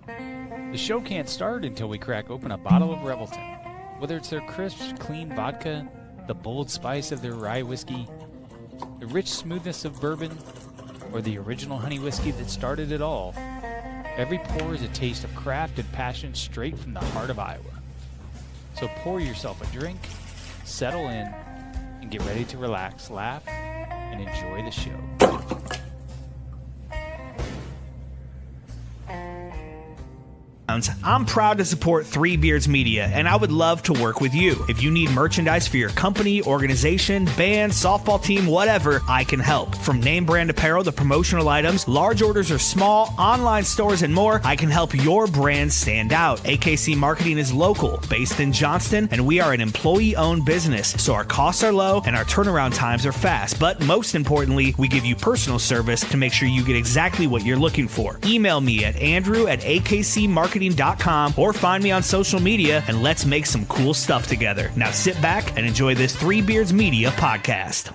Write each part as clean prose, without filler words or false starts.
The show can't start until we crack open a bottle of Revelton. Whether it's their crisp, clean vodka, the bold spice of their rye whiskey, the rich smoothness of bourbon, or the original honey whiskey that started it all, every pour is a taste of craft and passion straight from the heart of Iowa. So pour yourself a drink, settle in, and get ready to relax, laugh, and enjoy the show. I'm proud to support Three Beards Media, and I would love to work with you. If you need merchandise for your company, organization, band, softball team, whatever, I can help. From name brand apparel to promotional items, large orders or small, online stores, and more, I can help your brand stand out. AKC Marketing is local, based in Johnston, and we are an employee-owned business, so our costs are low and our turnaround times are fast. But most importantly, we give you personal service to make sure you get exactly what you're looking for. Email me at andrew@akcmarketing.com or find me on social media and let's make some cool stuff together. Now sit back and enjoy this Three Beards Media podcast.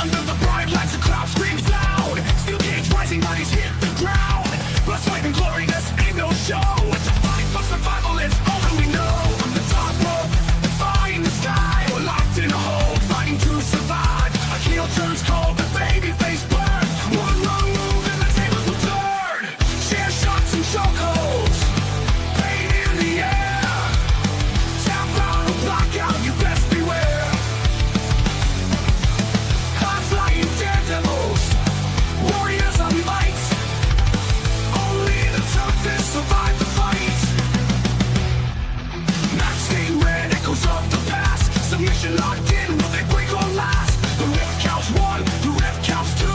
Under the bright lights, the crowd screams loud. Steel cage rising, bodies hit the ground. Blood, sweat, and glory, this ain't no show. It's a fight for survival, it's all that we know. From the top rope, defying the sky. We're locked in a hole, fighting to survive. A heel turns cold, the baby face burns. One wrong move and the tables will turn. Chair shots and chokeholds, pain in the air. Tap out or block out, you best beware. High-flying daredevils, warriors of light. Only the toughest survive the fight. Match stained red echoes of the past. Submission locked in, will they break or last? The ref counts one, the ref counts two.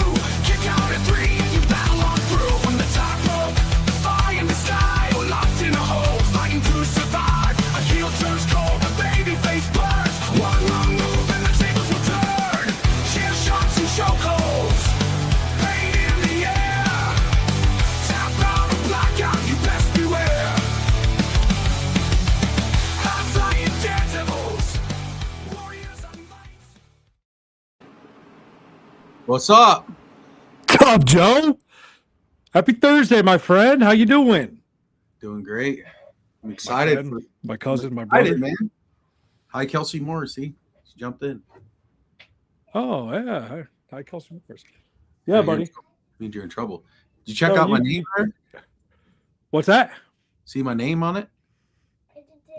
Kick out at three, and you battle on through. From the top rope, defying the sky. We're locked in a hole, fighting to survive. A heel turns cold, the baby face burns. One wrong move and the tables will turn. Chair shots and chokeholds, pain in the air. Tap out or block out, you best beware. High-flying daredevils, warriors of light. What's up? What's up, Joe? Happy Thursday, my friend. How you doing? Doing great. I'm excited. My cousin, my Excited, brother. man. Hi, Kelsey Morrissey. She jumped in. Oh, yeah. Hi, Kelsey Morris. Yeah, buddy. Means you're in trouble. Did you check No, out my you- name there? What's that? See my name on it?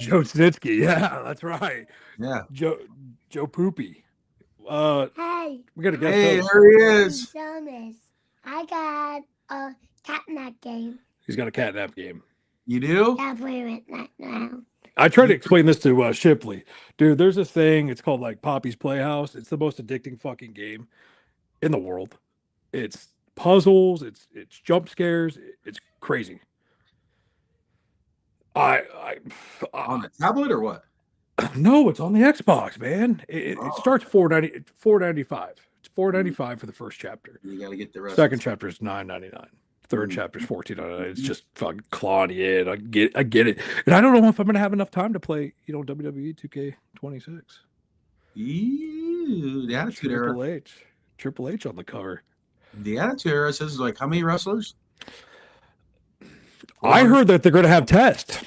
Joe Snitsky. Yeah, that's right. Yeah. Joe Poopy. Hey, We got to get Hey, those. there he is. Jonas. I got a catnap game. He's got a catnap game. You do? I'll play with that now. I tried to explain this to Shipley. Dude, there's this thing. It's called like Poppy's Playhouse. It's the most addicting fucking game in the world. It's puzzles. It's jump scares. It's crazy. On the tablet or what? No, it's on the Xbox, man. It Oh. starts $4.95. It's $4.95 for the first chapter. You got to get the rest. Second chapter is $9.99. Third chapter is $14.99. It's just fucking clawing you in. I get it. And I don't know if I'm gonna have enough time to play, WWE 2K26. Ew, the Attitude Era. Triple H on the cover. The Attitude Era says like how many wrestlers? I heard that they're gonna have Test.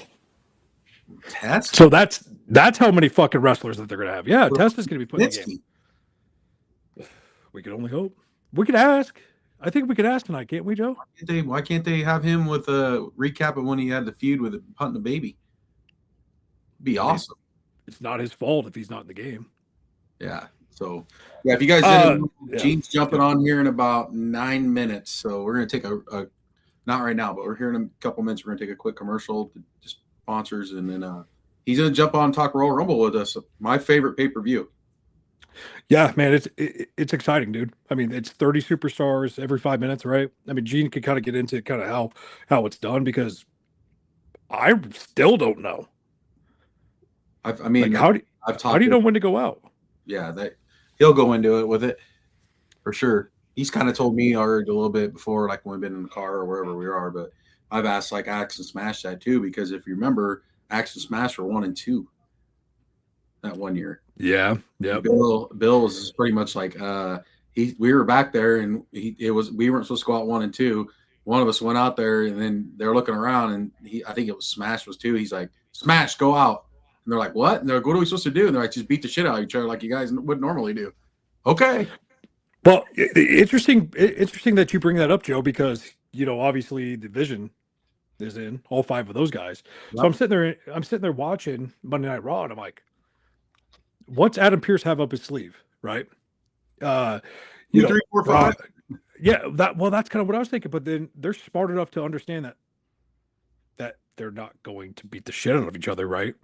Test. So that's how many fucking wrestlers that they're gonna have. Yeah, Test is gonna be put in the game. Snitsky. We can only hope. We could ask. I think we could ask tonight, can't we, Joe? Why can't they have him with a recap of when he had the feud with Punt the Baby? Be awesome. It's not his fault if he's not in the game. Yeah. So yeah, if you guys didn't know, Gene's jumping on here in about 9 minutes. So we're gonna take a not right now, but we're here in a couple minutes. We're gonna take a quick commercial to just sponsors, and then he's gonna jump on and talk Royal Rumble with us. My favorite pay-per-view. Yeah, man, it's exciting, dude. I mean, it's 30 superstars every 5 minutes, right? I mean, Gene could kind of get into kind of how it's done because I still don't know. I mean, Like, how do you know when to go out? Yeah, he'll go into it with it for sure. He's kind of told me already a little bit before, like when we've been in the car or wherever we are. But I've asked like Axe and Smash that too, because if you remember, Axe and Smash were 1 and 2. that one year. Yeah. Yep. Bill was pretty much like we were back there and we weren't supposed to go out 1 and 2. One of us went out there and then they're looking around and I think it was Smash was 2. He's like, Smash, go out. And they're like, what? And they're like, what are we supposed to do? And they're like, just beat the shit out of each other like you guys would normally do. Okay. Well, interesting that you bring that up, Joe, because obviously the Vision is in all 5 of those guys. Yep. So I'm sitting there watching Monday Night Raw, and I'm like, what's Adam Pearce have up his sleeve, right? 2, 3, 4, 5. Yeah, that's kind of what I was thinking. But then they're smart enough to understand that they're not going to beat the shit out of each other, right?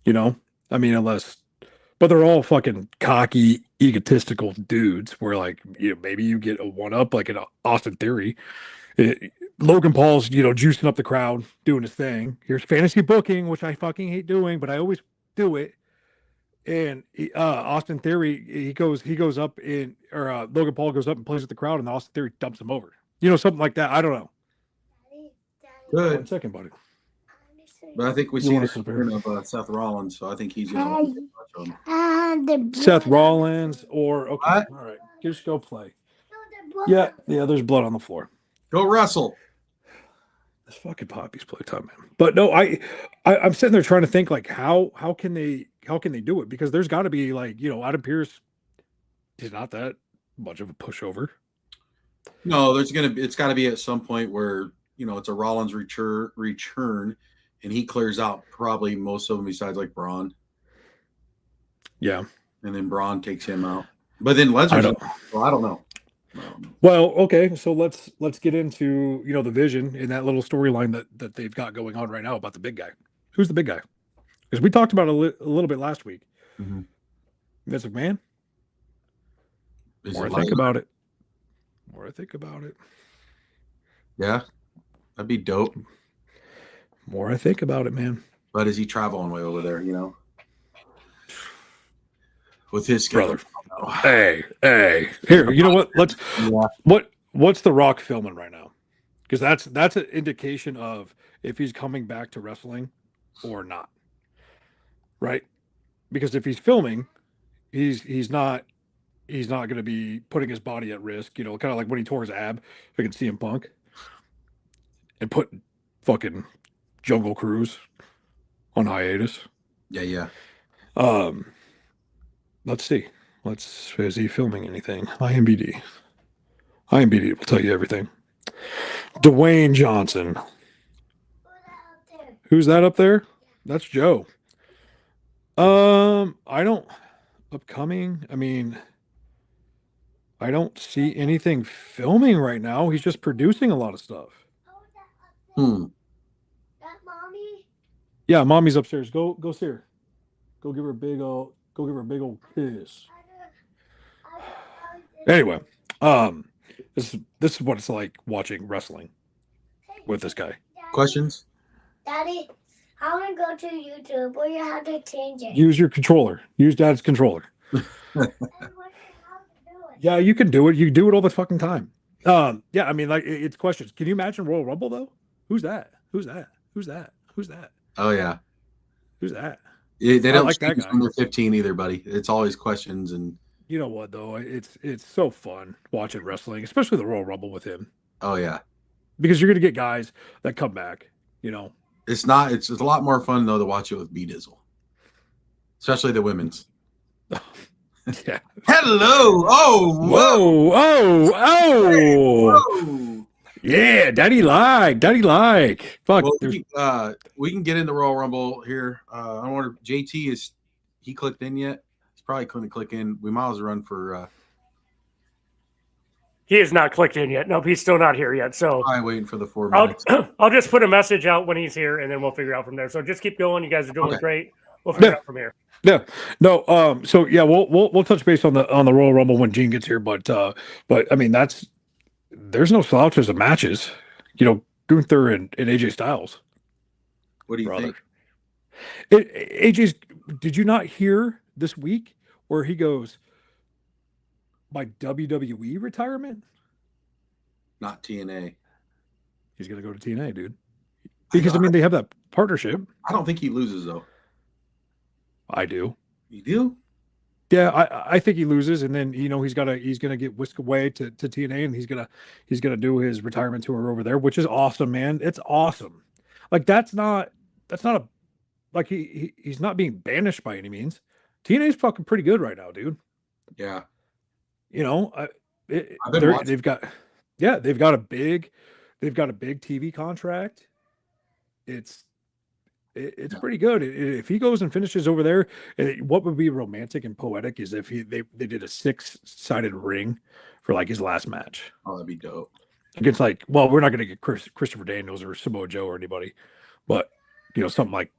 I mean, but they're all fucking cocky, egotistical dudes. Where like, maybe you get a 1-up like an Austin Theory. Logan Paul's, juicing up the crowd, doing his thing. Here's fantasy booking, which I fucking hate doing, but I always do it. And Austin Theory, he goes up Logan Paul goes up and plays with the crowd, and Austin Theory dumps him over. something like that. I don't know. Good. 1 second, buddy. But I think we see the return of Seth Rollins, so I think he's going to Seth Rollins or okay, all right, just go play. Yeah, there's blood on the floor. Go wrestle. This fucking Poppy's playtime, man. But no, I'm sitting there trying to think like how can they do it, because there's got to be like Adam Pearce is not that much of a pushover. No, it's got to be at some point where it's a Rollins return, and he clears out probably most of them besides like Braun. Yeah, and then Braun takes him out. But then Lesnar. I don't know. Well, okay, so let's get into the Vision in that little storyline that they've got going on right now about the big guy. Who's the big guy? Because we talked about it a little bit last week. Mm-hmm. Vince McMahon. More I think about it. Yeah, that'd be dope. More I think about it, man. But is he traveling way over there? With his schedule. Brother. Hey. Here, you know what? Let's. What's The Rock filming right now? Because that's an indication of if he's coming back to wrestling or not. Right? Because if he's filming, he's not going to be putting his body at risk. Kind of like when he tore his ab against CM Punk and put fucking Jungle Cruise on hiatus. Yeah. Let's see. Is he filming anything? IMDb will tell you everything. Dwayne Johnson. Who's that up there? That's Joe. Upcoming. I mean, I don't see anything filming right now. He's just producing a lot of stuff. That mommy? Yeah, mommy's upstairs. Go see her. Go give her a big old kiss. Anyway, this is what it's like watching wrestling with this guy. Questions? Daddy, I want to go to YouTube, but you have to change it. Use your controller. Use Dad's controller. Yeah, you can do it. You do it all the fucking time. Yeah, I mean, like, it's questions. Can you imagine Royal Rumble though? Who's that? Oh yeah. Who's that? They don't like that guy under 15 either, buddy. It's always questions. And you know what though? It's so fun watching wrestling, especially the Royal Rumble with him. Oh yeah, because you're gonna get guys that come back. It's a lot more fun though to watch it with B Dizzle, especially the women's. Yeah. Hello. Oh. Whoa. Yeah, Daddy like. Fuck. Well, we can get into Royal Rumble here. I wonder if JT is he clicked in yet? He's probably couldn't click in. We might as well run for. He is not clicked in yet. Nope, he's still not here yet. So I'm waiting for the 4 minutes. I'll just put a message out when he's here, and then we'll figure out from there. So just keep going. You guys are doing great. We'll figure out from here. Yeah. No. So yeah, we'll touch base on the Royal Rumble when Gene gets here. But I mean there's no slouches of matches. Gunther and AJ Styles. What do you think? AJ's. Did you not hear this week where he goes, my WWE retirement? Not TNA. He's gonna go to TNA, dude. Because I mean they have that partnership. I don't think he loses though. I do. You do? Yeah, I think he loses, and then he's gonna get whisked away to TNA, and he's gonna do his retirement tour over there, which is awesome, man. It's awesome. Like that's not a like he's not being banished by any means. TNA's fucking pretty good right now, dude. Yeah. I've been watching. They've got a big TV contract. It's pretty good. If he goes and finishes over there, what would be romantic and poetic is if they did a 6-sided ring for like his last match. Oh, that'd be dope. Against we're not going to get Christopher Daniels or Samoa Joe or anybody, but something like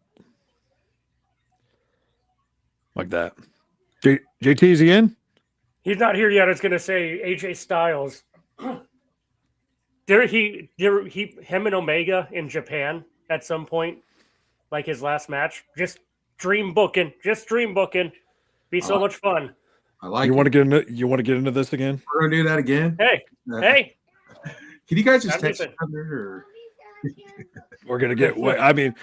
that. JT, is he in? He's not here yet. I was going to say AJ Styles. Him and Omega in Japan at some point, like his last match. Just dream booking. Be so much fun. I like. You want to get into this again? We're gonna do that again. Hey. Can you guys just text each other? Or... We're gonna get. I mean,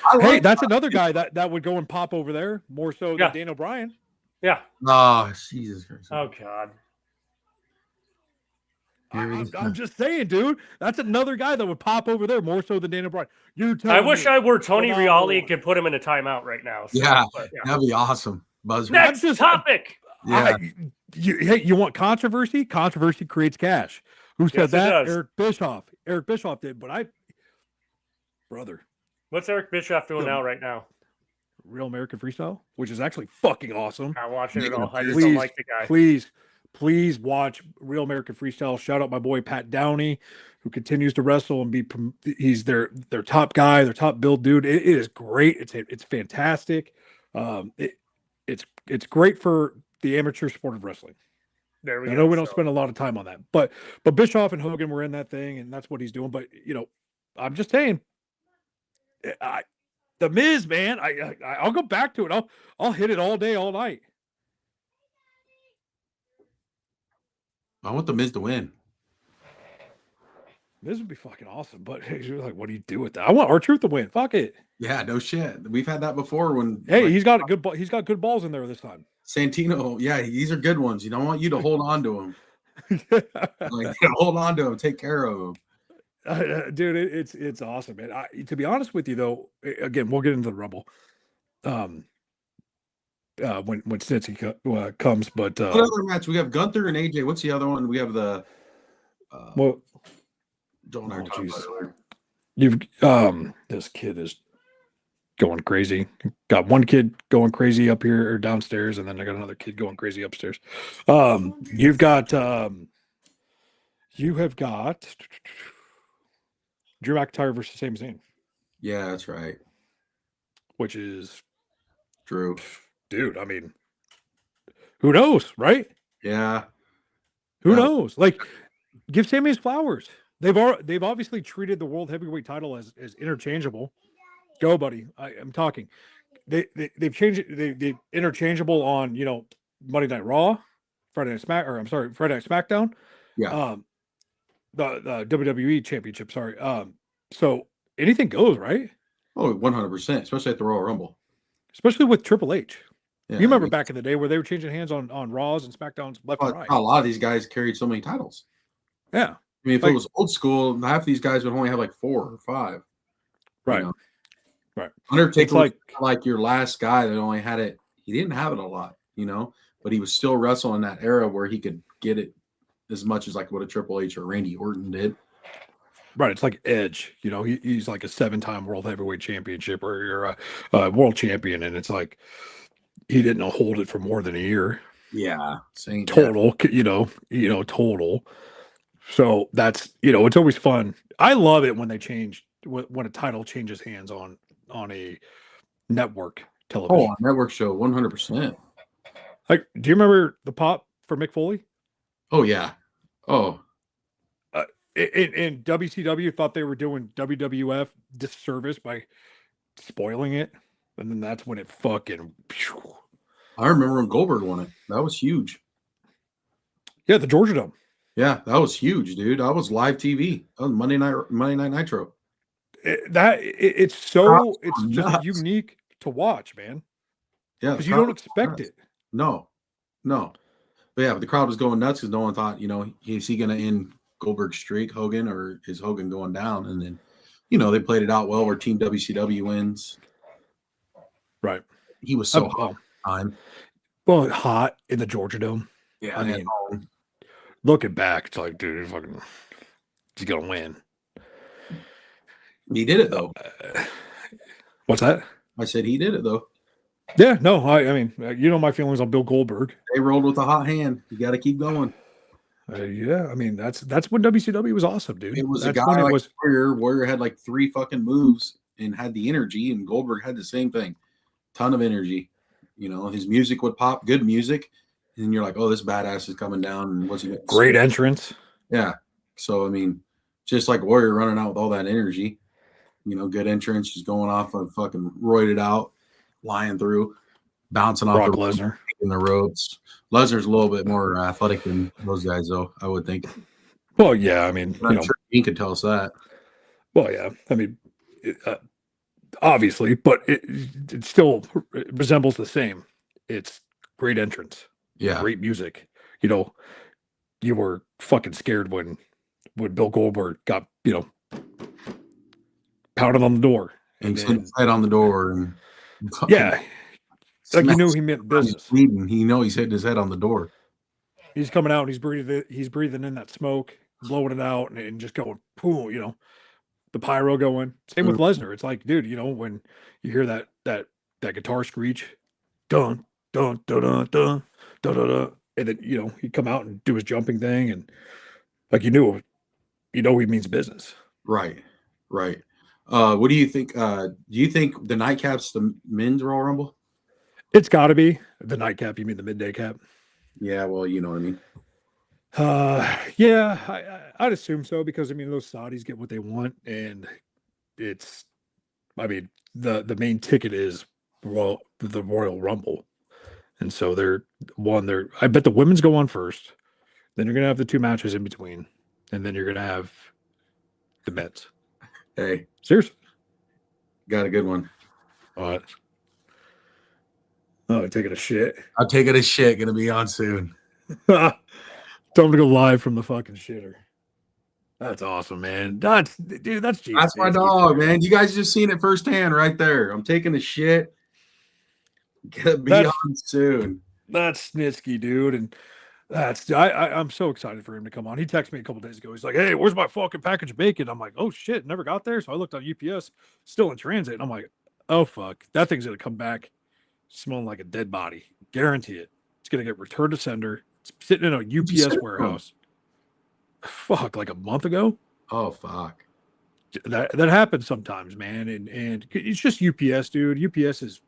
that's another guy that would go and pop over there more so than Daniel Bryan. Yeah. Oh, Jesus Christ. Oh God. I'm just saying, dude. That's another guy that would pop over there more so than Daniel Bryan. I wish I were Tony Reali and could put him in a timeout right now. So, yeah, that'd be awesome. Buzz. Next topic. Yeah. You want controversy? Controversy creates cash. Who said that? Does. Eric Bischoff. Eric Bischoff did, but brother. What's Eric Bischoff doing right now? Real American Freestyle, which is actually fucking awesome. Not watching it all. I just don't like the guy. Please watch Real American Freestyle. Shout out my boy Pat Downey, who continues to wrestle and he's their top guy, their top build dude. It is great. It's fantastic. It's great for the amateur sport of wrestling. There we go. I know we don't spend a lot of time on that, but Bischoff and Hogan were in that thing, and that's what he's doing. But I'm just saying, the Miz, man, I'll go back to it. I'll hit it all day, all night. I want the Miz to win. Miz would be fucking awesome, but you're like, what do you do with that? I want R-Truth to win. Fuck it. Yeah, no shit. We've had that before. When he's got good balls in there this time. Santino, yeah, these are good ones. You don't want you to hold on to them. Hold on to them. Take care of them. Dude, it's awesome, man. To be honest with you, though, again, we'll get into the Rumble. When Cincy comes, but what other match? We have Gunther and AJ. What's the other one? We have the Joel and I talked about earlier. You've this kid is going crazy. Got one kid going crazy up here or downstairs, and then I got another kid going crazy upstairs. You have got Drew McIntyre versus Sami Zayn. Yeah, that's right. Which is Drew. Dude, I mean, who knows, right? Yeah. Who knows? Like, give Sami his flowers. They've obviously treated the world heavyweight title as interchangeable. Go, buddy. I'm talking. They've changed it. They interchangeable on Monday Night Raw, Friday Night SmackDown. Yeah. The WWE Championship. Sorry. So anything goes, right? Oh, 100%, especially at the Royal Rumble. Especially with Triple H. Yeah, you remember back in the day where they were changing hands on Raws and SmackDowns left and right. A lot of these guys carried so many titles. Yeah. I mean, if it was old school, half of these guys would only have like 4 or 5. Right. Right. Undertaker was like your last guy that only had it. He didn't have it a lot, but he was still wrestling in that era where he could get it as much as like what a Triple H or Randy Orton did. Right. It's like Edge, he's like a 7-time world heavyweight championship or you're a world champion. And it's like, he didn't hold it for more than a year. Yeah. Total, total. So that's, it's always fun. I love it when they change, when a title changes hands on a network television. Oh, a network show, 100%. Like, do you remember the pop for Mick Foley? Oh, yeah. Oh. In WCW thought they were doing WWF disservice by spoiling it. And then that's when it fucking. I remember when Goldberg won it. That was huge. Yeah, the Georgia Dome. Yeah, that was huge, dude. That was live TV. That was Monday Night Nitro. It's just unique to watch, man. Yeah, because you don't expect it. No. But yeah, but the crowd was going nuts because no one thought, is he going to end Goldberg's streak, Hogan, or is Hogan going down? And then, they played it out well where Team WCW wins. Right. He was so hot at the time. Well, hot in the Georgia Dome. Yeah, I mean, looking back, it's like, dude, he's gonna win. He did it though. What's that? I said he did it though. Yeah, no, I mean, my feelings on Bill Goldberg. They rolled with a hot hand. You got to keep going. Yeah, I mean, that's when WCW was awesome, dude. It was that's a guy like Warrior. Warrior had like 3 fucking moves and had the energy, and Goldberg had the same thing. Ton of energy. His music would pop, good music, and you're like, oh, this badass is coming down. And what's he great entrance? Yeah. So I mean, just like Warrior running out with all that energy, good entrance, just going off of fucking roided out, flying through, bouncing off Brock Lesnar in the ropes. Lesnar's a little bit more athletic than those guys, though, I would think. Well, yeah, I mean, I'm sure he could tell us that. Well, yeah, I mean, obviously, but it still resembles the same. It's great entrance, great music. You were fucking scared when Bill Goldberg got pounded on the door and his head on the door, and yeah, like you knew he meant business. He's hitting his head on the door. He's coming out. He's breathing in that smoke, blowing it out, and just going, boom. The pyro going. Same with Lesnar. It's like, dude, when you hear that guitar screech, dun dun dun dun dun dun dun, dun, and then he'd come out and do his jumping thing, and like he means business. Right. What do you think? Do you think the nightcap's the men's Royal Rumble? It's got to be the nightcap. You mean the midday cap? Yeah. Well, you know what I mean. Yeah, I'd assume so because those Saudis get what they want, and it's, the main ticket is the Royal Rumble, and so I bet the women's go on first, then you're gonna have the 2 matches in between, and then you're gonna have the men's. Hey, seriously, got a good one. What? Oh, taking a shit. I'm taking a shit. Gonna be on soon. Tell him to go live from the fucking shitter. That's awesome, man. That's Jesus. That's my dog, man. You guys just seen it firsthand right there. I'm taking a shit. Gonna be on soon. That's Snitsky, dude. And I'm so excited for him to come on. He texted me a couple days ago. He's like, hey, where's my fucking package of bacon? I'm like, oh shit, never got there. So I looked on UPS, still in transit. And I'm like, oh fuck, that thing's gonna come back smelling like a dead body. Guarantee it. It's gonna get returned to sender. It's sitting in a UPS warehouse. Fuck, like a month ago. Oh fuck. That happens sometimes, man. And it's just UPS, dude. UPS is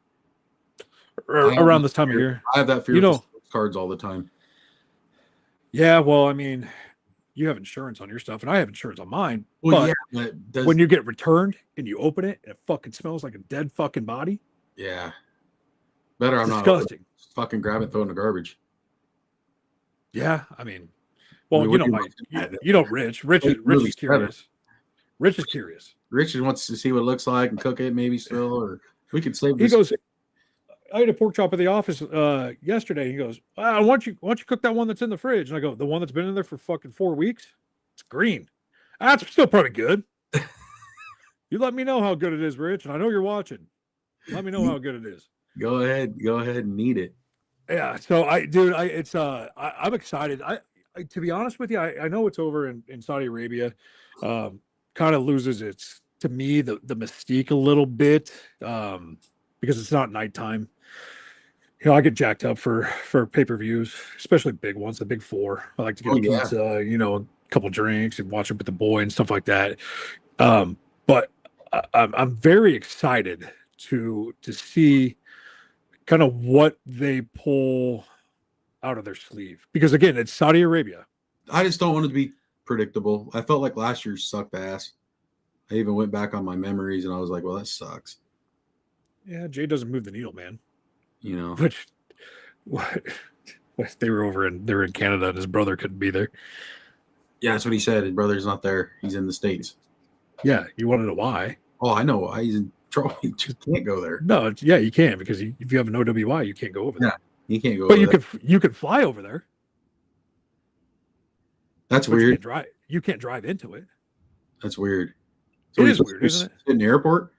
around this time of year. I have that fear of cards all the time. Yeah, well, you have insurance on your stuff, and I have insurance on mine. Well, but when you get returned and you open it, and it fucking smells like a dead fucking body. Yeah. Better I'm disgusting. Not fucking grab it, throw it in the garbage. Yeah, well, Rich. Rich is curious. Rich is curious. Richard wants to see what it looks like and cook it, maybe still, or we could save. He goes, I had a pork chop at the office yesterday. He goes, why don't you cook that one that's in the fridge? And I go, the one that's been in there for fucking 4 weeks? It's green. That's still probably good. You let me know how good it is, Rich, and I know you're watching. Let me know how good it is. Go ahead and eat it. Yeah. So I'm excited. To be honest with you, I know it's over in Saudi Arabia. Kind of loses to me, the mystique a little bit because it's not nighttime. I get jacked up for pay-per-views, especially big ones, the big 4. I like to get a pizza, a couple drinks and watch it with the boy and stuff like that. But I'm very excited to see kind of what they pull out of their sleeve, because again, it's Saudi Arabia. I just don't want it to be predictable. I felt like last year sucked ass. I even went back on my memories and I was like, well, that sucks. Yeah, Jay doesn't move the needle, man. Which they're in Canada and his brother couldn't be there. Yeah, that's what he said. His brother's not there. He's in the States. Yeah, you want to know why? Oh, I know why. He's in You just can't go there. No, yeah, you can't because if you have an OWI, you can't go over there. Yeah, you can't go. But over you could fly over there. That's but weird. You can't drive into it. That's weird. So it is weird, isn't it? In the airport?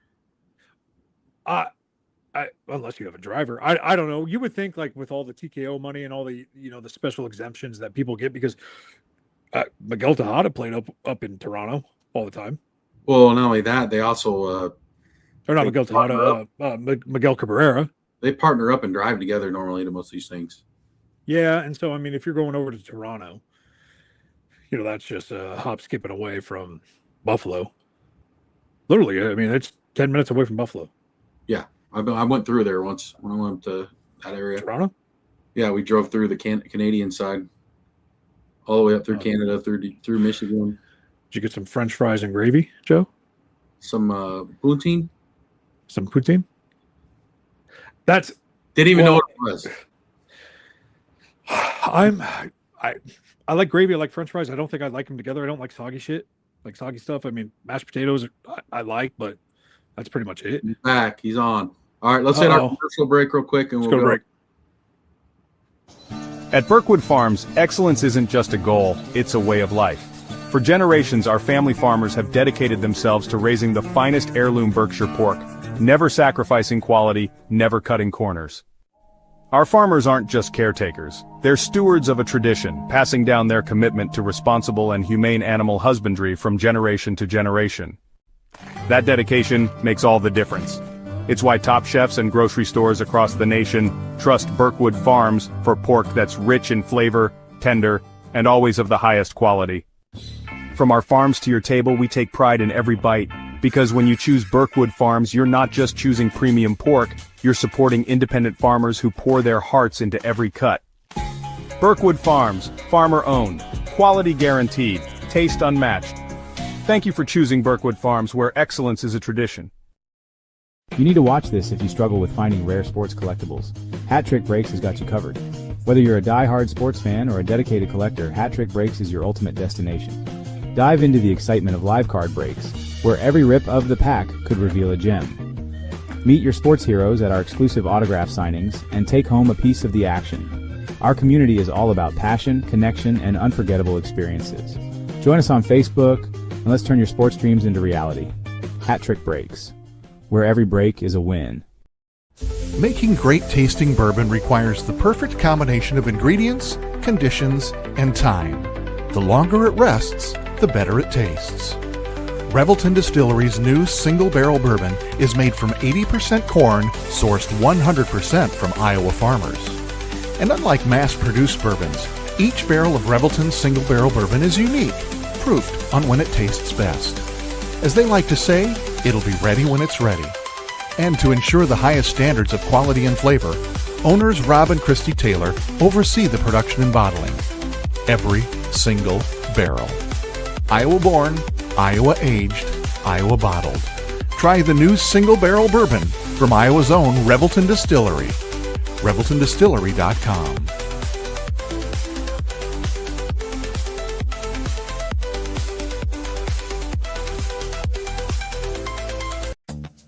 Unless you have a driver. I don't know. You would think like with all the TKO money and all the the special exemptions that people get because Miguel Tejada played up in Toronto all the time. Well, not only that, they also or not Miguel Tejada, Miguel Cabrera. They partner up and drive together normally to most of these things. Yeah, and so I mean, if you're going over to Toronto, that's just a hop skipping away from Buffalo. Literally, I mean, it's 10 minutes away from Buffalo. Yeah, I went through there once when I went to that area. Toronto? Yeah, we drove through the Canadian side, all the way up through Canada, through Michigan. Did you get some French fries and gravy, Joe? Some poutine. Some poutine? Didn't even know what it was. I like gravy. I like French fries. I don't think I like them together. I don't like soggy shit, like soggy stuff. I mean, mashed potatoes I like, but that's pretty much it. He's back. He's on. All right, let's hit our commercial break real quick, and we'll go to break. At Burkwood Farms, excellence isn't just a goal, it's a way of life. For generations, our family farmers have dedicated themselves to raising the finest heirloom Berkshire pork, never sacrificing quality, never cutting corners. Our farmers aren't just caretakers. They're stewards of a tradition, passing down their commitment to responsible and humane animal husbandry from generation to generation. That dedication makes all the difference. It's why top chefs and grocery stores across the nation trust Burkwood Farms for pork that's rich in flavor, tender, and always of the highest quality. From our farms to your table, we take pride in every bite, because when you choose Burkwood Farms, you're not just choosing premium pork, you're supporting independent farmers who pour their hearts into every cut. Burkwood Farms, farmer-owned, quality guaranteed, taste unmatched. Thank you for choosing Burkwood Farms, where excellence is a tradition. You need to watch this if you struggle with finding rare sports collectibles. Hat Trick Breaks has got you covered. Whether you're a die-hard sports fan or a dedicated collector, Hat Trick Breaks is your ultimate destination. Dive into the excitement of live card breaks, where every rip of the pack could reveal a gem. Meet your sports heroes at our exclusive autograph signings and take home a piece of the action. Our community is all about passion, connection, and unforgettable experiences. Join us on Facebook, and let's turn your sports dreams into reality. Hat Trick Breaks, where every break is a win. Making great tasting bourbon requires the perfect combination of ingredients, conditions, and time. The longer it rests, the better it tastes. Revelton Distillery's new single barrel bourbon is made from 80% corn, sourced 100% from Iowa farmers. And unlike mass-produced bourbons, each barrel of Revelton's single barrel bourbon is unique, proofed on when it tastes best. As they like to say, it'll be ready when it's ready. And to ensure the highest standards of quality and flavor, owners Rob and Christy Taylor oversee the production and bottling. Every single barrel. Iowa born, Iowa aged, Iowa bottled. Try the new single barrel bourbon from Iowa's own Revelton Distillery. ReveltonDistillery.com.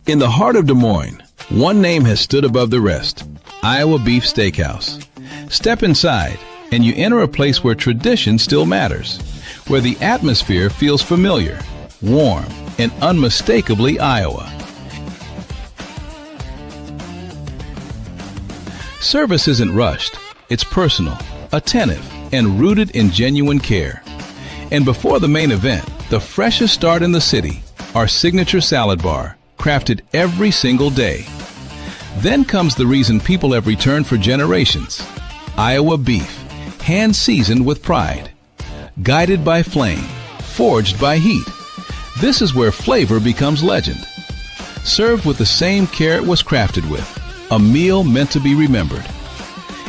In the heart of Des Moines, one name has stood above the rest: Iowa Beef Steakhouse. Step inside, and you enter a place where tradition still matters, where the atmosphere feels familiar, warm, and unmistakably Iowa. Service isn't rushed. It's personal, attentive, and rooted in genuine care. And before the main event, the freshest start in the city, our signature salad bar, crafted every single day. Then comes the reason people have returned for generations: Iowa beef, hand-seasoned with pride. Guided by flame, forged by heat. This is where flavor becomes legend. Served with the same care it was crafted with, a meal meant to be remembered.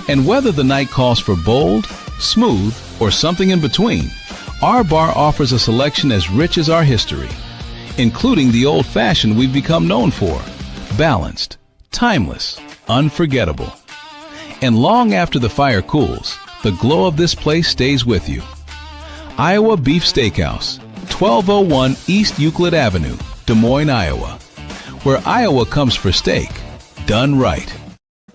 And whether the night calls for bold, smooth, or something in between, our bar offers a selection as rich as our history, including the old-fashioned we've become known for: balanced, timeless, unforgettable. And long after the fire cools, the glow of this place stays with you. Iowa Beef Steakhouse, 1201 East Euclid Avenue, Des Moines, Iowa. where Iowa comes for steak, done right.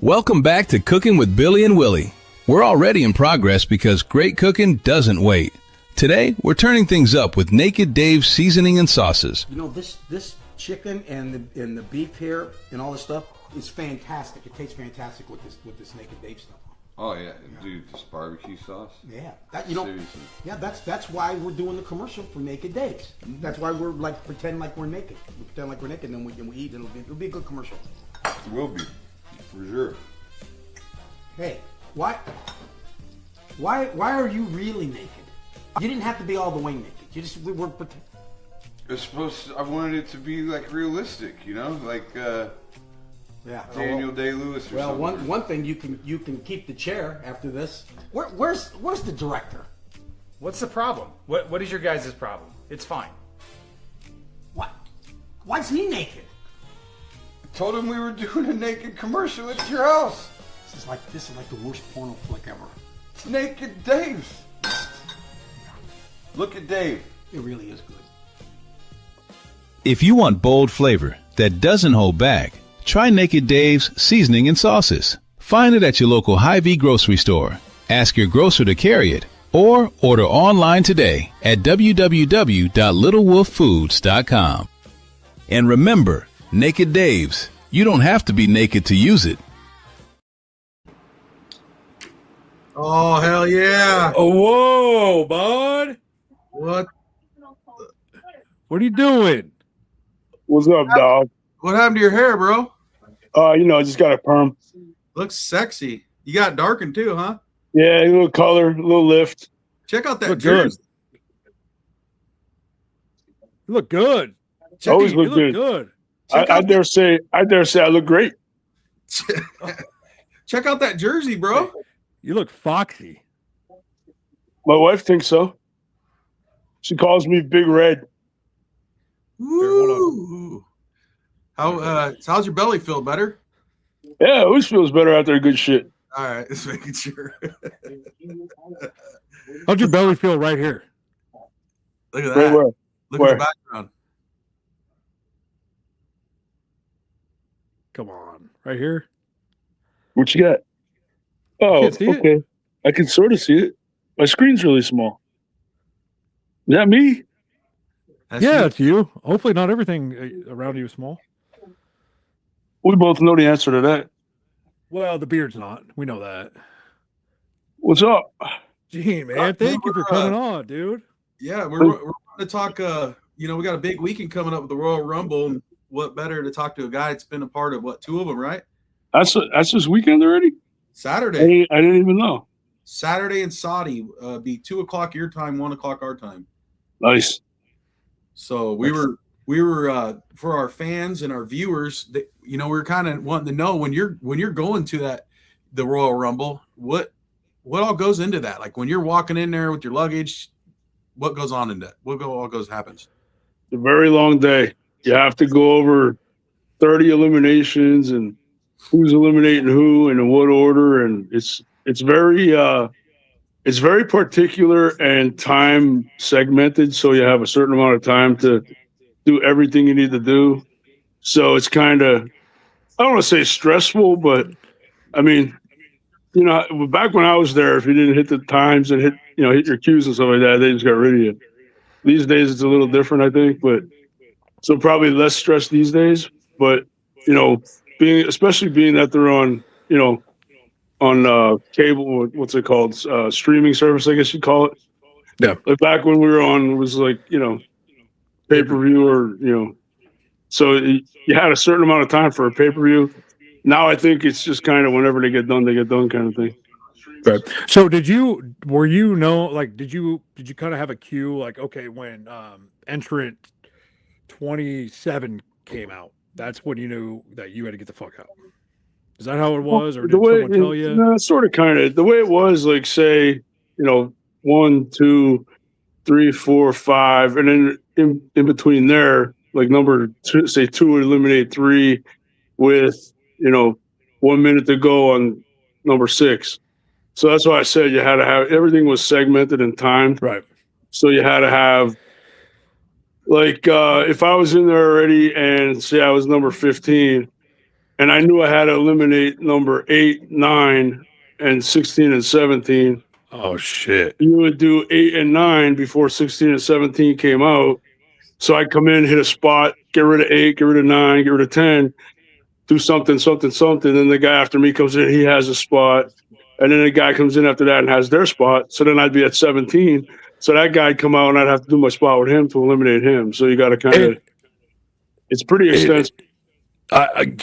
Welcome back to Cooking with Billy and Willie. We're already in progress because great cooking doesn't wait. Today, we're turning things up with Naked Dave's seasoning and sauces. You know, this chicken and the beef here and all this stuff is fantastic. It tastes fantastic with this Naked Dave stuff. Oh yeah, dude, this barbecue sauce. Yeah, Seriously. Yeah, that's why we're doing the commercial for Naked Daves. That's why we're like pretend like we're naked. We pretend like we're naked, and then we eat. And it'll be a good commercial. It will be, for sure. Hey, why are you really naked? You didn't have to be all the way naked. You just were pretend. It's supposed to, I wanted it to be like realistic, you know, like Daniel Day-Lewis or well, something. one thing you can keep the chair after this. Where's the director? What's the problem? What is your guys' problem? It's fine. What? Why's he naked? I told him we were doing a naked commercial at your house. This is like the worst porno flick ever. It's Naked Dave. Look at Dave. It really is good. If you want bold flavor that doesn't hold back, try Naked Dave's seasoning and sauces. Find it at your local Hy-Vee grocery store. Ask your grocer to carry it or order online today at www.littlewolffoods.com. And remember, Naked Dave's, you don't have to be naked to use it. Oh, hell yeah. Oh, whoa, bud. What are you doing? What's up, dog? What happened to your hair, bro? I just got a perm. Looks sexy. You got darkened too, huh? Yeah, a little color, a little lift. Check out that Look jersey. You look good. Always you look good. good. I dare say I look great. Check out that jersey, bro. You look foxy. My wife thinks so. She calls me Big Red. Woo. How's your belly feel? Better? Yeah, it always feels better after a good shit. All right, just making sure. How'd your belly feel right here? Look at Right that. where? Look Where? at the background. Come on. Right here? What you got? Oh, can't see it? okay. I can sort of see it. My screen's really small. Is that me? Yeah, it's you. Hopefully not everything around you is small. We both know the answer to that. Well, the beard's not. We know that. What's up? Gee, man, thank you for coming on, dude. Yeah, we're going to talk. We got a big weekend coming up with the Royal Rumble, and what better to talk to a guy that's been a part of two of them, right? That's this weekend already? Saturday. I didn't even know. Saturday in Saudi, be 2:00 your time, 1:00 our time. Nice. So we were for our fans and our viewers, we were kind of wanting to know when you're going to the Royal Rumble, what all goes into that? Like when you're walking in there with your luggage, what goes on in that? What all happens? A very long day. You have to go over 30 eliminations and who's eliminating who and in what order, and it's very particular and time segmented, so you have a certain amount of time to do everything you need to do. So it's kind of, I don't want to say stressful, but I mean, back when I was there, if you didn't hit the times and hit your cues and stuff like that, they just got rid of you. These days it's a little different, I think, but so probably less stress these days. But especially being that they're on cable, what's it called? Streaming service, I guess you'd call it. Yeah. Like back when we were on, it was like, pay-per-view or, so you had a certain amount of time for a pay-per-view. Now I think it's just kind of whenever they get done kind of thing. Right. So did you kind of have a cue, like, okay, when entrant 27 came out, that's when you knew that you had to get the fuck out? Is that how it was, or did someone tell you? No, sort of, kind of. The way it was, like, say, 1, 2, 3, 4, 5, and then in between there, like number two, say 2 would eliminate 3 with 1 minute to go on number 6. So that's why I said you had to have everything was segmented and timed. Right. So you had to have Like if I was in there already and say I was number 15 and I knew I had to eliminate number 8, 9, and 16 and 17. Oh shit. You would do 8 and 9 before 16 and 17 came out. So I'd come in, hit a spot, get rid of 8, get rid of 9, get rid of 10, do something. Then the guy after me comes in, he has a spot. And then the guy comes in after that and has their spot. So then I'd be at 17. So that guy'd come out and I'd have to do my spot with him to eliminate him. So you got to kind of, it's pretty extensive.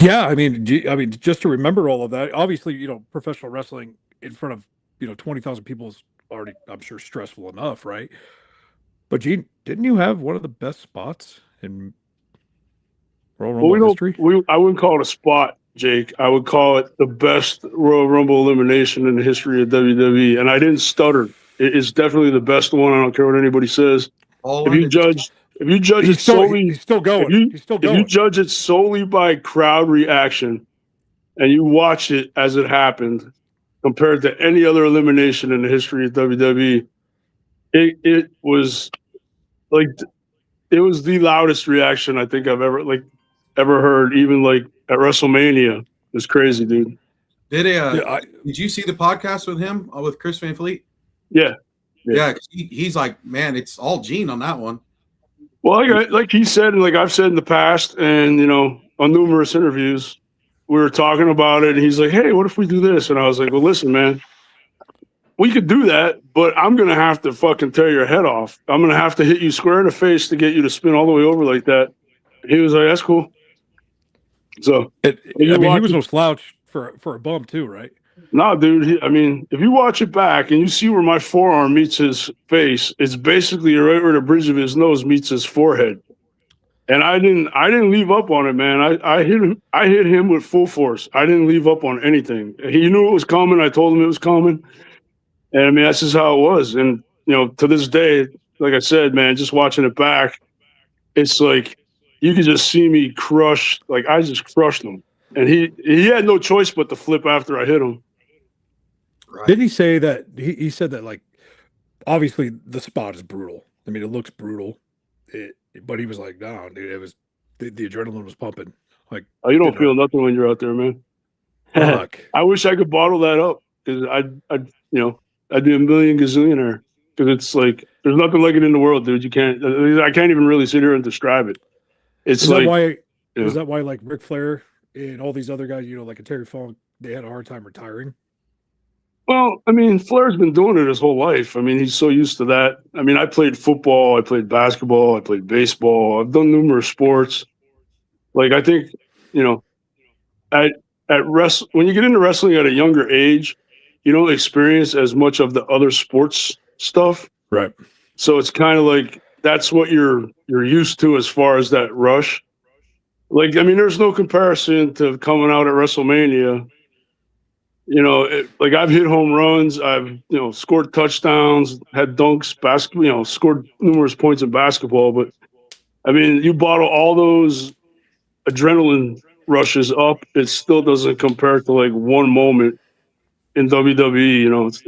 Yeah, I mean, just to remember all of that. Obviously, professional wrestling in front of 20,000 people is already, I'm sure, stressful enough, right? But Gene, didn't you have one of the best spots in Royal Rumble history? I wouldn't call it a spot, Jake. I would call it the best Royal Rumble elimination in the history of WWE. And I didn't stutter. It is definitely the best one. I don't care what anybody says. If you judge it solely, he's still going. If you judge it solely by crowd reaction, and you watch it as it happened, compared to any other elimination in the history of WWE, it was like it was the loudest reaction I think I've ever heard. Even like at WrestleMania, it was crazy, dude. Did you see the podcast with him with Chris Van Fleet? Yeah. 'Cause he's like, man, it's all Gene on that one. Well, like he said, and like I've said in the past, and on numerous interviews, we were talking about it, and he's like, "Hey, what if we do this?" And I was like, "Well, listen, man, we could do that, but I'm gonna have to fucking tear your head off. I'm gonna have to hit you square in the face to get you to spin all the way over like that." And he was like, "That's cool." So, he was no slouch for a bum too, right? No, dude. If you watch it back and you see where my forearm meets his face, it's basically right where the bridge of his nose meets his forehead. And I didn't leave up on it, man. I hit him with full force. I didn't leave up on anything. He knew it was coming. I told him it was coming. And that's just how it was. And to this day, like I said, man, just watching it back, it's like you could just see me crush. Like I just crushed him, and he had no choice but to flip after I hit him. Right. Didn't he say that he said that, like, obviously the spot is brutal. I mean, it looks brutal, but he was like, no, dude, it was the adrenaline was pumping. Like, oh, you don't feel nothing when you're out there, man. Fuck. I wish I could bottle that up because I'd be a million gazillionaire because it's like there's nothing like it in the world, dude. I can't even really sit here and describe it. It's is that why like Ric Flair and all these other guys, like a Terry Funk, they had a hard time retiring? Well, Flair's been doing it his whole life. He's so used to that. I played football, I played basketball, I played baseball. I've done numerous sports. Like, I think, when you get into wrestling at a younger age, you don't experience as much of the other sports stuff. Right. So it's kind of like that's what you're used to as far as that rush. Like, there's no comparison to coming out at WrestleMania. Like I've hit home runs, I've scored touchdowns, had dunks, basketball, scored numerous points in basketball. But you bottle all those adrenaline rushes up, it still doesn't compare to like one moment in WWE.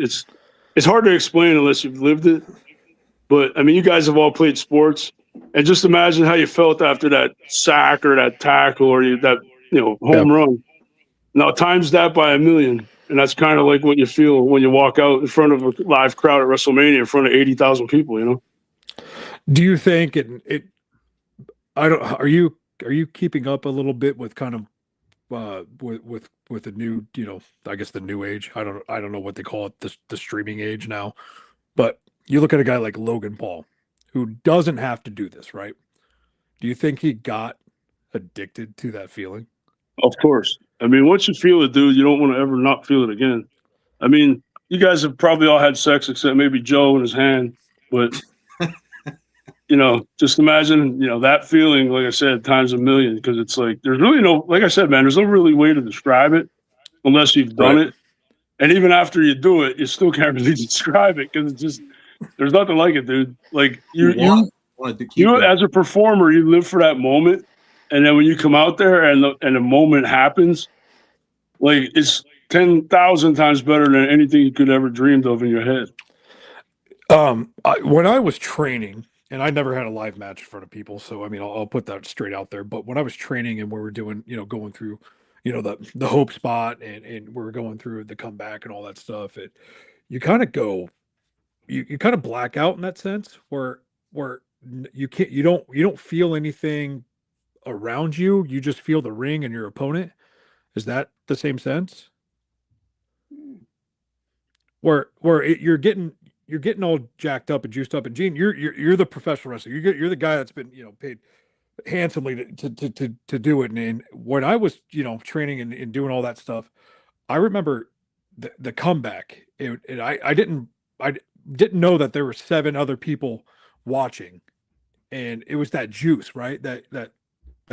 It's hard to explain unless you've lived it. But you guys have all played sports, and just imagine how you felt after that sack or that tackle or that home run. Now times that by a million, and that's kind of like what you feel when you walk out in front of a live crowd at WrestleMania in front of 80,000 people. Do you think are you keeping up a little bit with kind of with the new, I guess the new age? I don't know what they call it, the streaming age now. But you look at a guy like Logan Paul, who doesn't have to do this, right? Do you think he got addicted to that feeling? Of course. Once you feel it, dude, you don't want to ever not feel it again. You guys have probably all had sex except maybe Joe and his hand. But, just imagine, that feeling, like I said, times a million. Because it's like, there's really like I said, man, there's no really way to describe it unless you've done it. And even after you do it, you still can't really describe it because it's just, there's nothing like it, dude. Like, you as a performer, you live for that moment. And then when you come out there and the moment happens, like it's 10,000 times better than anything you could ever dreamed of in your head. When I was training, and I never had a live match in front of people, so I mean, I'll put that straight out there. But when I was training and we were doing, going through, the hope spot, and we are going through the comeback and all that stuff, you kind of go, you kind of black out in that sense, where you don't feel anything around you. You just feel the ring and your opponent. Is that the same sense? You're getting all jacked up and juiced up. And Gene, you're the professional wrestler. You're the guy that's been paid handsomely to do it. And when I was training and doing all that stuff, I remember the comeback. I didn't know that there were 7 other people watching, and it was that juice, right? That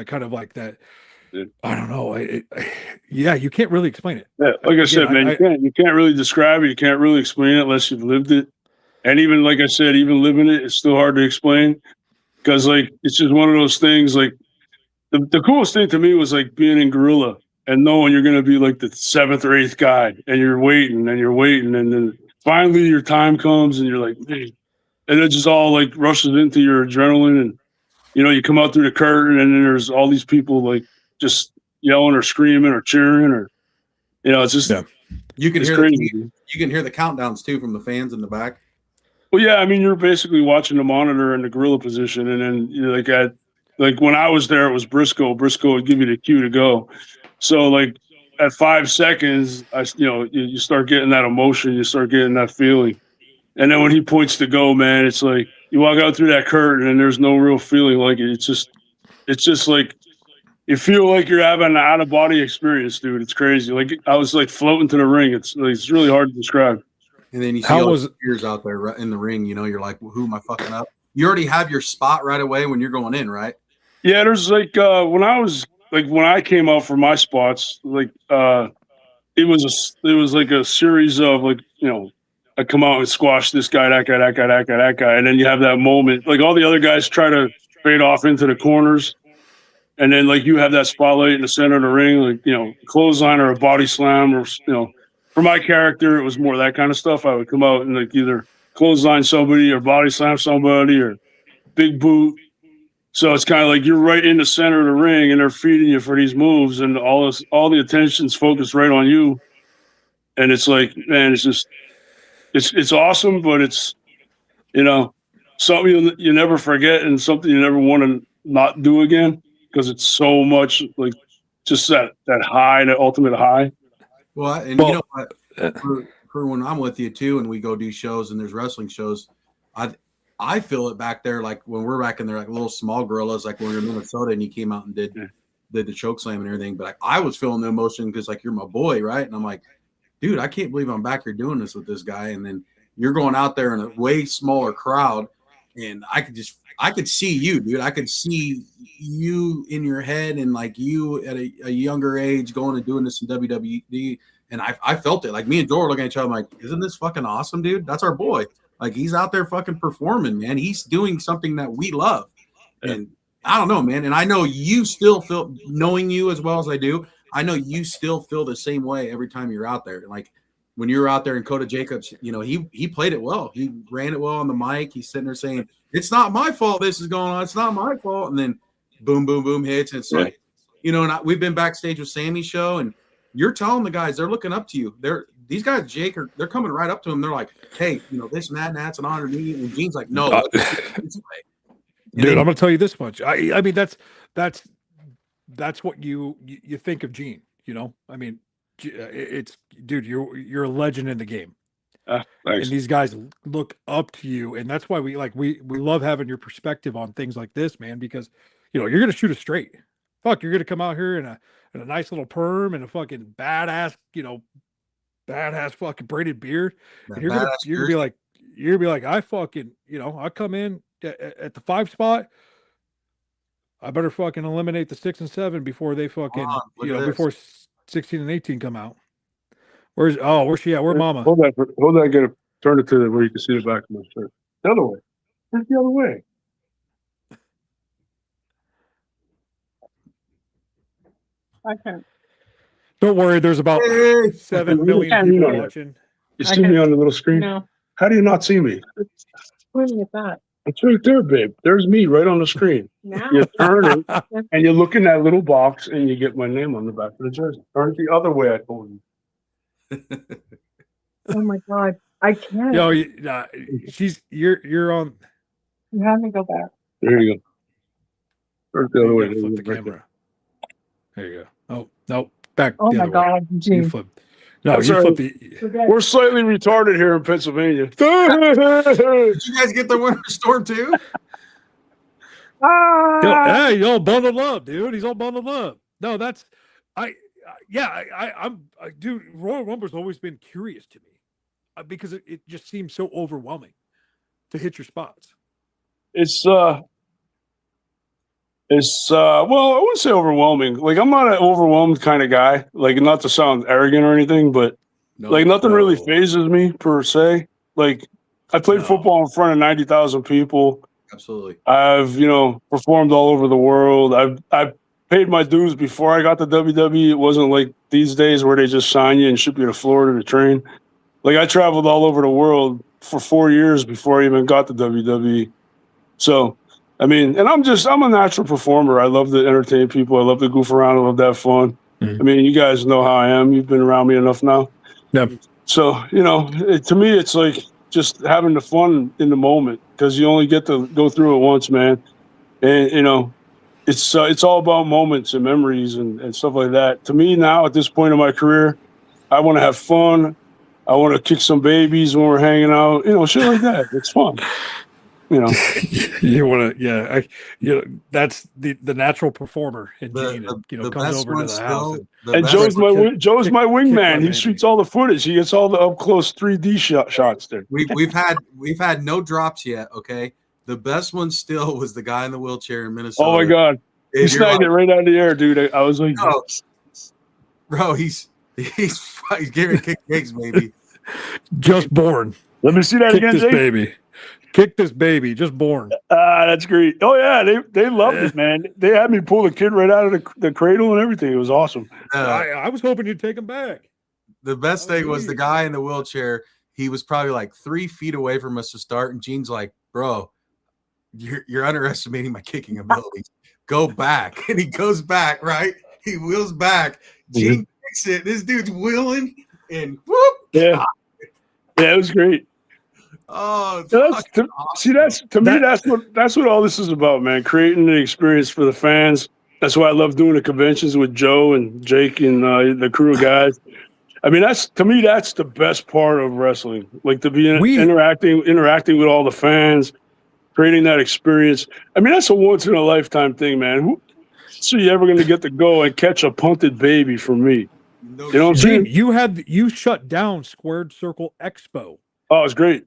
kind of like that. I don't know. Yeah, you can't really explain it. Yeah, like I said, man, you can't really describe it. You can't really explain it unless you've lived it. And even like I said, even living it, it's still hard to explain because like it's just one of those things. Like the coolest thing to me was like being in Gorilla and knowing you're going to be like the 7th or 8th guy, and you're waiting and you're waiting, and then finally your time comes, and you're like, man, and it just all like rushes into your adrenaline, and you come out through the curtain, and then there's all these people like just yelling or screaming or cheering, or it's just you can it's hear crazy. You can hear the countdowns too from the fans in the back. Well, yeah, I mean, you're basically watching the monitor in the gorilla position, and then like when I was there, it was Briscoe. Briscoe would give you the cue to go. So like at 5 seconds, you start getting that emotion, you start getting that feeling, and then when he points to go, man, it's like you walk out through that curtain, and there's no real feeling like it. It's just like you feel like you're having an out of body experience, dude. It's crazy. Like I was like floating to the ring. It's really hard to describe. And then you see all the tears out there in the ring. You're like, well, who am I fucking up? You already have your spot right away when you're going in, right? Yeah, there's like when I came out for my spots, like it was like a series of like I come out and squash this guy, that guy, that guy, that guy, that guy, and then you have that moment. Like all the other guys try to fade off into the corners, and then like you have that spotlight in the center of the ring, like clothesline or a body slam, or for my character, it was more that kind of stuff. I would come out and like either clothesline somebody or body slam somebody or big boot. So it's kind of like you're right in the center of the ring, and they're feeding you for these moves, and all the attention's focused right on you. And it's like, man, it's awesome, but it's something you never forget, and something you never want to not do again, because it's so much like just that high, that ultimate high. Well, and you know what? For when I'm with you too, and we go do shows and there's wrestling shows, I feel it back there, like when we're back in there, like little small gorillas, like when we were in Minnesota and you came out and did the choke slam and everything. But I was feeling the emotion because like you're my boy, right? And I'm like, dude, I can't believe I'm back here doing this with this guy. And then you're going out there in a way smaller crowd, and I could see you, dude. I could see you in your head, and like you at a younger age going and doing this in WWE. And I felt it. Like me and Joe were looking at each other, I'm like, isn't this fucking awesome, dude? That's our boy. Like he's out there fucking performing, man. He's doing something that we love. And I don't know, man. And I know you still feel, knowing you as well as I do, I know you still feel the same way every time you're out there. Like when you were out there in Coda Jacobs, he played it well. He ran it well on the mic. He's sitting there saying, it's not my fault this is going on. It's not my fault. And then boom, boom, boom hits. And it's like, and we've been backstage with Sammy's show, and you're telling the guys, they're looking up to you. These guys, Jake, they're coming right up to him. They're like, hey, this and that, and that's an honor to me. And Gene's like, no. Dude, I'm going to tell you this much. I mean, that's what you think of Gene, I mean, it's, dude, you're a legend in the game. And these guys look up to you. And that's why we love having your perspective on things like this, man, because, you're going to shoot it straight. Fuck, you're going to come out here in a nice little perm and a fucking badass, badass fucking braided beard. And you're gonna be like, I fucking, I come in at the 5 spot. I better fucking eliminate the 6 and 7 before they fucking, before 16 and 18 come out. Where's she at? Where's Mama? Hold that. Get it. Turn it to where you can see the back of my shirt. The other way. Where's the other way? I can't. Don't worry, there's about 7 million people watching. You see me on the little screen? No. How do you not see me? Where is that? It's right there, babe. There's me right on the screen. Now. You turn it, and you look in that little box, and you get my name on the back of the jersey. Turn it the other way, I told you. Oh my God, I can't. Yo, you're on. You have me go back. There you go. Turn it the other You way. gotta flip the Right camera. There you go. Oh no, back. Oh the my other way. God, You Gene. flip. No, That's you all flip right. the. We're slightly retarded here in Pennsylvania. Did you guys get the winter storm too? Hey, he's all bundled up, dude. He's all bundled up. No, that's dude. Royal Rumble's always been curious to me because it just seems so overwhelming to hit your spots. It's well, I wouldn't say overwhelming. Like, I'm not an overwhelmed kind of guy. Like, not to sound arrogant or anything, but nothing really phases me per se. Like, I played football in front of 90,000 people. Absolutely. I've, performed all over the world. I've paid my dues before I got to WWE. It wasn't like these days where they just sign you and ship you to Florida to train. Like, I traveled all over the world for 4 years before I even got to WWE. So, I mean, and I'm a natural performer. I love to entertain people. I love to goof around. I love to have fun. Mm-hmm. I mean, you guys know how I am. You've been around me enough now. Yep. So, to me, it's like just having the fun in the moment because you only get to go through it once, man. And, it's all about moments and memories and stuff like that. To me now, at this point in my career, I want to have fun. I want to kick some babies when we're hanging out, shit like that. It's fun. You want to, that's the natural performer in Gene. Comes over to the house. And Joe's my wingman. He shoots all the footage. He gets all the up close 3D shots there. We've had no drops yet. Okay, the best one still was the guy in the wheelchair in Minnesota. Oh my God, he snagged it right out of the air, dude. I was like, bro, he's getting kicked eggs, baby. Just born. Let me see that again, this baby. Kick this baby, just born. That's great. Oh yeah, they loved it, man. They had me pull the kid right out of the cradle and everything. It was awesome. I was hoping you'd take him back. The best thing was the guy in the wheelchair. He was probably like 3 feet away from us to start, and Gene's like, "Bro, you're underestimating my kicking abilities. Go back." And he goes back. Right? He wheels back. Gene kicks it. This dude's wheeling, and whoop. Yeah, it was great. Oh, that's what all this is about, man. Creating an experience for the fans. That's why I love doing the conventions with Joe and Jake and the crew of guys. I mean, that's the best part of wrestling. Like to be interacting with all the fans, creating that experience. I mean, that's a once in a lifetime thing, man. Who are you ever going to get to go and catch a punted baby from me? You know what I'm saying? You shut down Squared Circle Expo. Oh, it was great.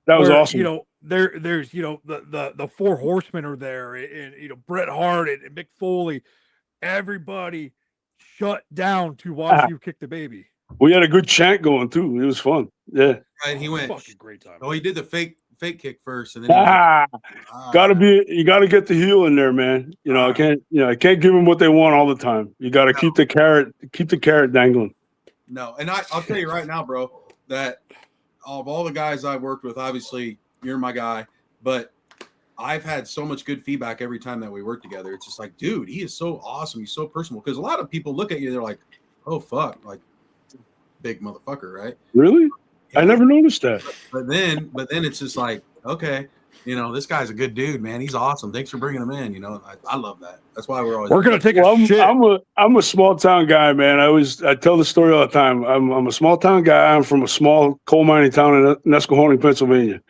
That was awesome. There's the 4 horsemen are there, and Bret Hart and Mick Foley. Everybody shut down to watch you kick the baby. We had a good chant going too. It was fun. Yeah. Right, he went fucking great time. Oh, he did the fake kick first, and then you got to get the heel in there, man. I can't give them what they want all the time. You got to keep the carrot dangling. No, and I'll tell you right now, bro, that of all the guys I've worked with, obviously you're my guy, but I've had so much good feedback every time that we work together. It's just like, dude, he is so awesome. He's so personal. Because a lot of people look at you, they're like, oh fuck, like big motherfucker, right? Really? Yeah. I never noticed that. But then it's just like, okay, this guy's a good dude, man. He's awesome. Thanks for bringing him in. I love that. That's why we're gonna take a shit. I'm a small town guy, man. I tell the story all the time. I'm a small town guy. I'm from a small coal mining town in Nesquehoning, Pennsylvania.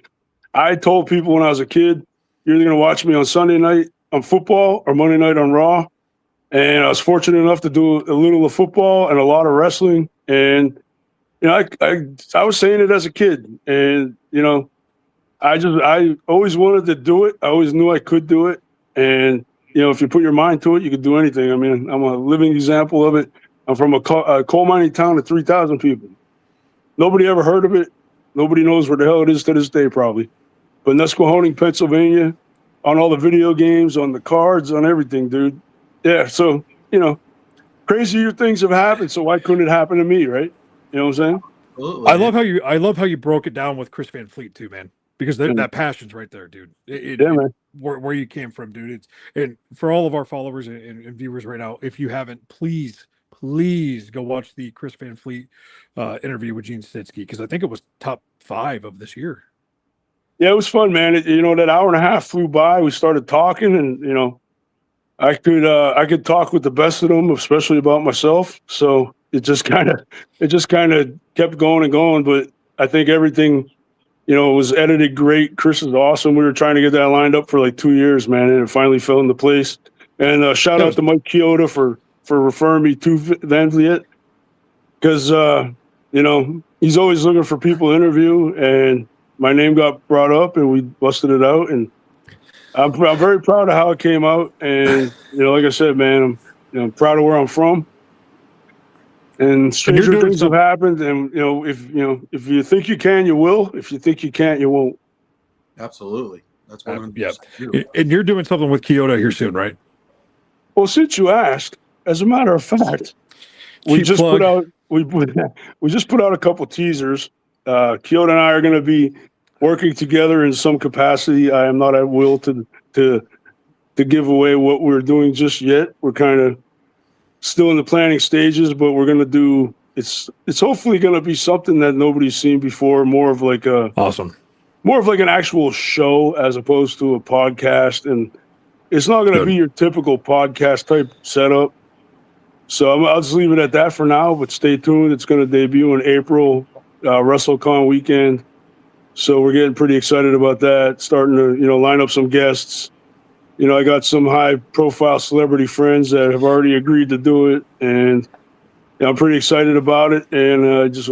I told people when I was a kid, you're either gonna watch me on Sunday night on football or Monday night on Raw. And I was fortunate enough to do a little of football and a lot of wrestling. And I was saying it as a kid, and I always wanted to do it. I always knew I could do it. And, if you put your mind to it, you could do anything. I mean, I'm a living example of it. I'm from a coal mining town of 3,000 people. Nobody ever heard of it. Nobody knows where the hell it is to this day, probably. But Nesquehoning, Pennsylvania, on all the video games, on the cards, on everything, dude. Yeah, so, crazier things have happened, so why couldn't it happen to me, right? You know what I'm saying? I love how you broke it down with Chris Van Fleet too, man. because that passion's right there, dude. Man. Where you came from, dude. And for all of our followers and viewers right now, if you haven't, please go watch the Chris Van Fleet interview with Gene Stitsky, because I think it was top 5 of this year. Yeah, it was fun, man. That hour and a half flew by. We started talking, and I could talk with the best of them, especially about myself. So it just kind of kept going and going. But I think everything, was edited great. Chris is awesome. We were trying to get that lined up for like 2 years, man, and it finally fell into place. And shout out to Mike Chioda for referring me to Van Vliet, because he's always looking for people to interview, and my name got brought up, and we busted it out, and I'm very proud of how it came out. And like I said, man, I'm proud of where I'm from. And stranger things have happened, and if you think you can, you will. If you think you can't, you won't. Absolutely, that's 100%. Yeah, and you're doing something with Kyoto here soon, right? Well, since you asked, as a matter of fact, we just put out a couple teasers. Kyoto and I are going to be working together in some capacity. I am not at will to give away what we're doing just yet. We're kind of still in the planning stages, but we're going to do. It's hopefully going to be something that nobody's seen before. More of like an actual show as opposed to a podcast, and it's not going to be your typical podcast type setup. So I'll just leave it at that for now. But stay tuned. It's going to debut in April, WrestleCon weekend. So we're getting pretty excited about that. Starting to, line up some guests. I got some high-profile celebrity friends that have already agreed to do it, and I'm pretty excited about it. And just,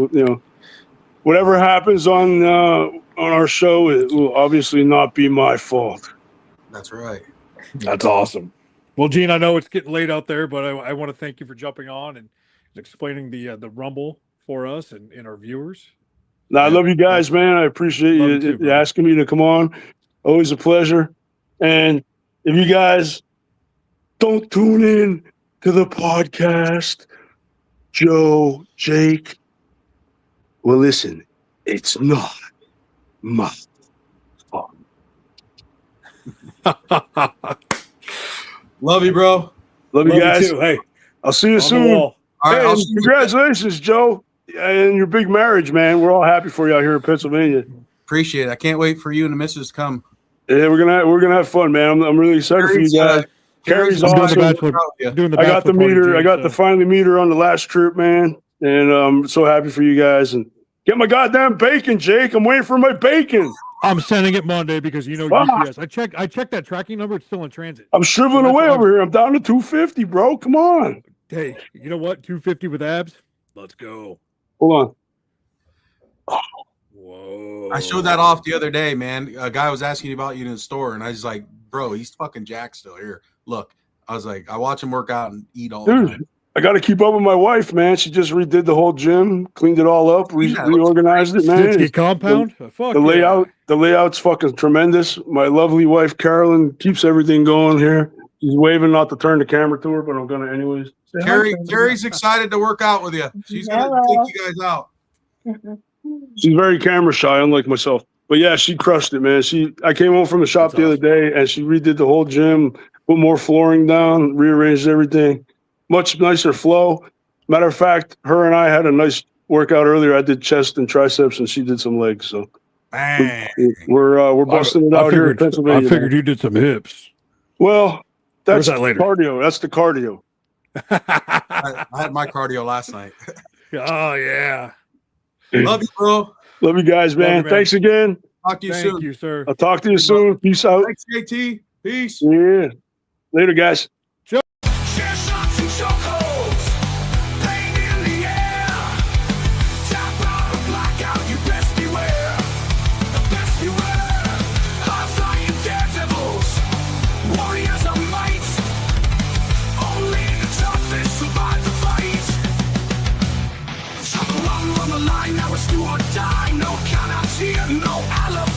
whatever happens on our show, it will obviously not be my fault. That's right. That's awesome. Well, Gene, I know it's getting late out there, but I want to thank you for jumping on and explaining the Rumble for us and our viewers. No, I love you guys, man. I appreciate you asking me to come on. Always a pleasure. And if you guys don't tune in to the podcast, Joe, Jake, well, listen, it's not my fault. Love you, bro. Love you guys. You too. Hey, I'll see you soon. All right, hey, congratulations, Joe, and your big marriage, man. We're all happy for you out here in Pennsylvania. Appreciate it. I can't wait for you and the missus to come. Yeah, we're gonna have fun, man. I'm really excited for you guys. Carrie's awesome. I got to finally meet her on the last trip, man, and I'm so happy for you guys. And get my goddamn bacon, Jake. I'm waiting for my bacon. I'm sending it Monday because UPS. I checked that tracking number. It's still in transit. I'm shriveling away over here. I'm down to 250, bro. Come on. Hey, you know what? 250 with abs. Let's go. Hold on. Whoa. I showed that off the other day, man. A guy was asking about you in the store, and I was like, bro, he's fucking jacked still. Here, look. I was like, I watch him work out and eat all the time. I got to keep up with my wife, man. She just redid the whole gym, cleaned it all up, reorganized it, man. The compound? The layout's fucking tremendous. My lovely wife, Carolyn, keeps everything going here. She's waving not to turn the camera to her, but I'm going to anyways. Carrie's excited to work out with you. She's going to take you guys out. She's very camera shy, unlike myself. But yeah, she crushed it, man. I came home from the shop the other day, and she redid the whole gym, put more flooring down, rearranged everything. Much nicer flow. Matter of fact, her and I had a nice workout earlier. I did chest and triceps, and she did some legs. So we're busting it out here in Pennsylvania. I figured you did some hips. Well, that's that later? Cardio. That's the cardio. I had my cardio last night. Oh yeah. Love you, bro. Love you guys, man. Thanks again. Talk to you soon. Thank you, sir. I'll talk to you soon. Peace out. Thanks, JT. Peace. Yeah. Later, guys. Share shots and chokeholds. Pain in the air. Tap out or blackout. You best beware. Best beware. High-flying daredevils. Warriors of might. Only the toughest survive the fight. Shot the one on the line. Now it's do or die. No countouts here. No alibi.